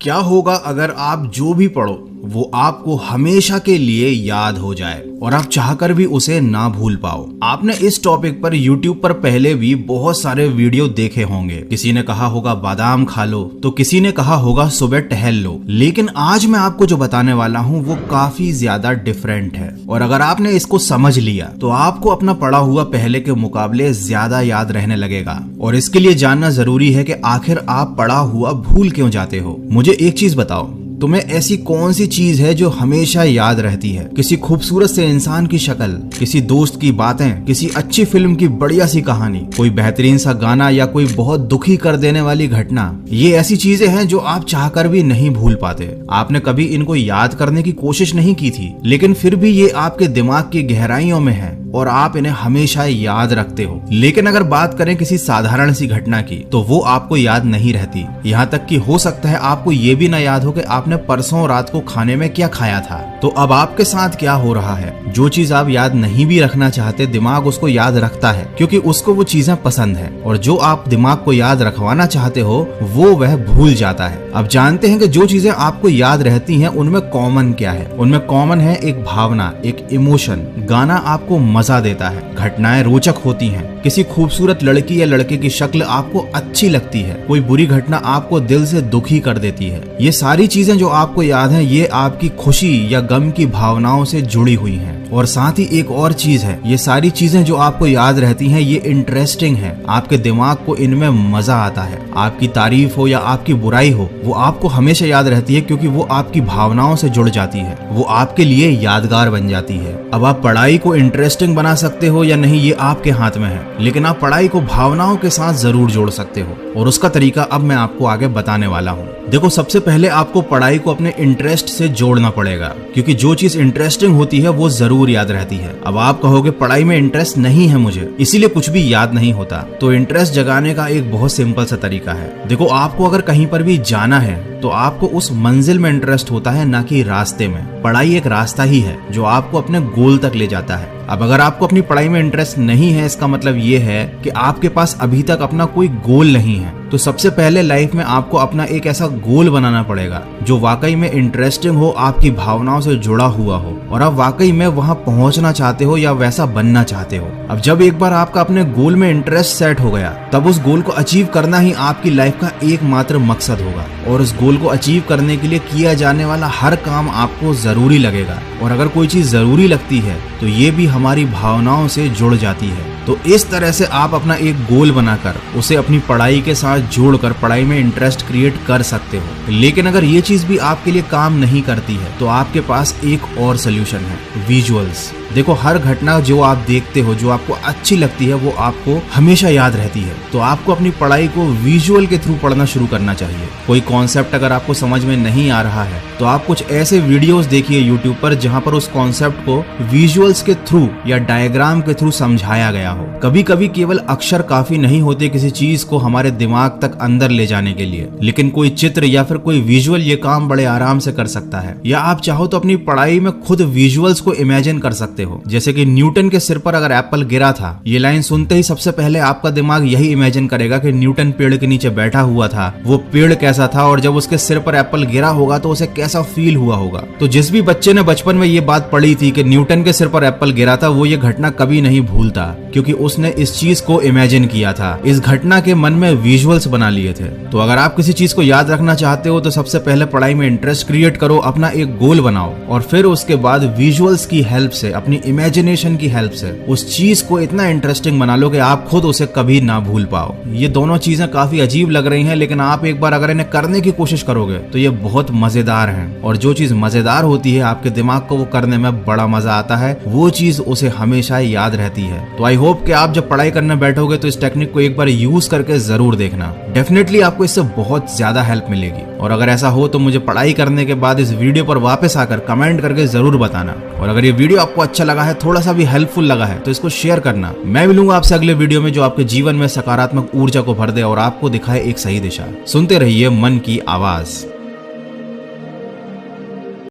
क्या होगा अगर आप जो भी पढ़ो वो आपको हमेशा के लिए याद हो जाए और आप चाहकर भी उसे ना भूल पाओ। आपने इस टॉपिक पर YouTube पर पहले भी बहुत सारे वीडियो देखे होंगे। किसी ने कहा होगा बादाम खा लो, तो किसी ने कहा होगा सुबह टहल लो। लेकिन आज मैं आपको जो बताने वाला हूँ वो काफी ज्यादा डिफरेंट है, और अगर आपने इसको समझ लिया तो आपको अपना पढ़ा हुआ पहले के मुकाबले ज्यादा याद रहने लगेगा। और इसके लिए जानना जरूरी है कि आखिर आप पढ़ा हुआ भूल क्यों जाते हो। मुझे एक चीज बताओ, तुम्हें ऐसी कौन सी चीज है जो हमेशा याद रहती है? किसी खूबसूरत से इंसान की शक्ल, किसी दोस्त की बातें, किसी अच्छी फिल्म की बढ़िया सी कहानी, कोई बेहतरीन सा गाना या कोई बहुत दुखी कर देने वाली घटना। ये ऐसी चीजें हैं जो आप चाहकर भी नहीं भूल पाते। आपने कभी इनको याद करने की कोशिश नहीं की थी, लेकिन फिर भी ये आपके दिमाग की गहराइयों में है और आप इन्हें हमेशा याद रखते हो। लेकिन अगर बात करें किसी साधारण सी घटना की, तो वो आपको याद नहीं रहती। यहाँ तक कि हो सकता है आपको ये भी ना याद हो कि आपने परसों रात को खाने में क्या खाया था। तो अब आपके साथ क्या हो रहा है? जो चीज आप याद नहीं भी रखना चाहते, दिमाग उसको याद रखता है क्योंकि उसको वो चीजें पसंद है, और जो आप दिमाग को याद रखवाना चाहते हो वो वह भूल जाता है। अब जानते हैं कि जो चीजें आपको याद रहती हैं उनमें कॉमन क्या है? उनमें कॉमन है एक भावना, एक इमोशन। गाना आपको मजा देता है, घटनाएं रोचक होती हैं, किसी खूबसूरत लड़की या लड़के की शक्ल आपको अच्छी लगती है, कोई बुरी घटना आपको दिल से दुखी कर देती है। ये सारी चीजें जो आपको याद हैं, ये आपकी खुशी या गम की भावनाओं से जुड़ी हुई हैं। और साथ ही एक और चीज है, ये सारी चीजें जो आपको याद रहती हैं ये इंटरेस्टिंग है। आपके दिमाग को इनमें मजा आता है। आपकी तारीफ हो या आपकी बुराई हो, वो आपको हमेशा याद रहती है क्योंकि वो आपकी भावनाओं से जुड़ जाती है, वो आपके लिए यादगार बन जाती है। अब आप पढ़ाई को इंटरेस्टिंग बना सकते हो या नहीं, ये आपके हाथ में है, लेकिन आप पढ़ाई को भावनाओं के साथ जरूर जोड़ सकते हो, और उसका तरीका अब मैं आपको आगे बताने वाला हूँ। देखो, सबसे पहले आपको पढ़ाई को अपने इंटरेस्ट से जोड़ना पड़ेगा, क्योंकि जो चीज इंटरेस्टिंग होती है वो जरूर याद रहती है। अब आप कहोगे पढ़ाई में इंटरेस्ट नहीं है मुझे, इसीलिए कुछ भी याद नहीं होता। तो इंटरेस्ट जगाने का एक बहुत सिंपल सा तरीका है। देखो, आपको अगर कहीं पर भी जाना है तो आपको उस मंजिल में इंटरेस्ट होता है, ना कि रास्ते में। पढ़ाई एक रास्ता ही है जो आपको अपने गोल तक ले जाता है। अब अगर आपको अपनी पढ़ाई में इंटरेस्ट नहीं है, इसका मतलब ये है कि आपके पास अभी तक अपना कोई गोल नहीं है। तो सबसे पहले लाइफ में आपको अपना एक ऐसा गोल बनाना पड़ेगा जो वाकई में इंटरेस्टिंग हो, आपकी भावनाओं से जुड़ा हुआ हो, और आप वाकई में वहां पहुंचना चाहते हो या वैसा बनना चाहते हो। अब जब एक बार आपका अपने गोल में इंटरेस्ट सेट हो गया, तब उस गोल को अचीव करना ही आपकी लाइफ का एकमात्र मकसद होगा, और उस गोल को अचीव करने के लिए किया जाने वाला हर काम आपको जरूरी लगेगा। और अगर कोई चीज जरूरी लगती है तो ये भी हमारी भावनाओं से जुड़ जाती है। तो इस तरह से आप अपना एक गोल बनाकर उसे अपनी पढ़ाई के साथ जोड़कर पढ़ाई में इंटरेस्ट क्रिएट कर सकते हो। लेकिन अगर ये चीज भी आपके लिए काम नहीं करती है तो आपके पास एक और सोल्यूशन है, विजुअल्स। देखो, हर घटना जो आप देखते हो, जो आपको अच्छी लगती है, वो आपको हमेशा याद रहती है। तो आपको अपनी पढ़ाई को विजुअल के थ्रू पढ़ना शुरू करना चाहिए। कोई कॉन्सेप्ट अगर आपको समझ में नहीं आ रहा है तो आप कुछ ऐसे वीडियोस देखिए यूट्यूब पर जहां पर उस कॉन्सेप्ट को विजुअल्स के थ्रू या डायग्राम के थ्रू समझाया गया हो। कभी कभी केवल अक्षर काफी नहीं होते किसी चीज को हमारे दिमाग तक अंदर ले जाने के लिए, लेकिन कोई चित्र या फिर कोई विजुअल ये काम बड़े आराम से कर सकता है। या आप चाहो तो अपनी पढ़ाई में खुद विजुअल्स को इमेजिन कर सकते हो। जैसे कि न्यूटन के सिर पर अगर एप्पल गिरा था, ये लाइन सुनते ही सबसे पहले आपका दिमाग यही इमेजिन करेगा कि न्यूटन पेड़ के नीचे बैठा हुआ था, वो पेड़ कैसा था, और जब उसके सिर पर एप्पल गिरा होगा तो उसे कैसा फील हुआ होगा। तो जिस भी बच्चे ने बचपन में ये बात पढ़ी थी कि न्यूटन के सिर पर एप्पल गिरा था, वो ये घटना कभी नहीं भूलता, क्योंकि उसने इस चीज को इमेजिन किया था, इस घटना के मन में विजुअल्स बना लिए थे। तो अगर आप किसी चीज को याद रखना चाहते हो तो सबसे पहले पढ़ाई में इंटरेस्ट क्रिएट करो, अपना एक गोल बनाओ, और फिर उसके बाद विजुअल्स की हेल्प से, अपनी इमेजिनेशन की हेल्प से उस चीज को इतना इंटरेस्टिंग बना लो कि आप खुद उसे कभी ना भूल पाओ। ये दोनों चीजें काफी अजीब लग रही हैं, लेकिन आप एक बार अगर इन्हें करने की कोशिश करोगे तो ये बहुत मजेदार हैं। और जो चीज मजेदार होती है, आपके दिमाग को वो करने में बड़ा मजा आता है, वो चीज उसे हमेशा याद रहती है। तो आई होप कि आप जब पढ़ाई करने बैठोगे तो इस टेक्निक को एक बार यूज करके जरूर देखना। डेफिनेटली आपको इससे बहुत ज्यादा हेल्प मिलेगी। और अगर ऐसा हो तो मुझे पढ़ाई करने के बाद इस वीडियो पर वापस आकर कमेंट करके जरूर बताना। और अगर ये वीडियो आपको अच्छा लगा है, थोड़ा सा भी हेल्पफुल लगा है, तो इसको शेयर करना। मैं मिलूंगा आपसे अगले वीडियो में जो आपके जीवन में सकारात्मक ऊर्जा को भर दे और आपको दिखाए एक सही दिशा। सुनते रहिए मन की आवाज।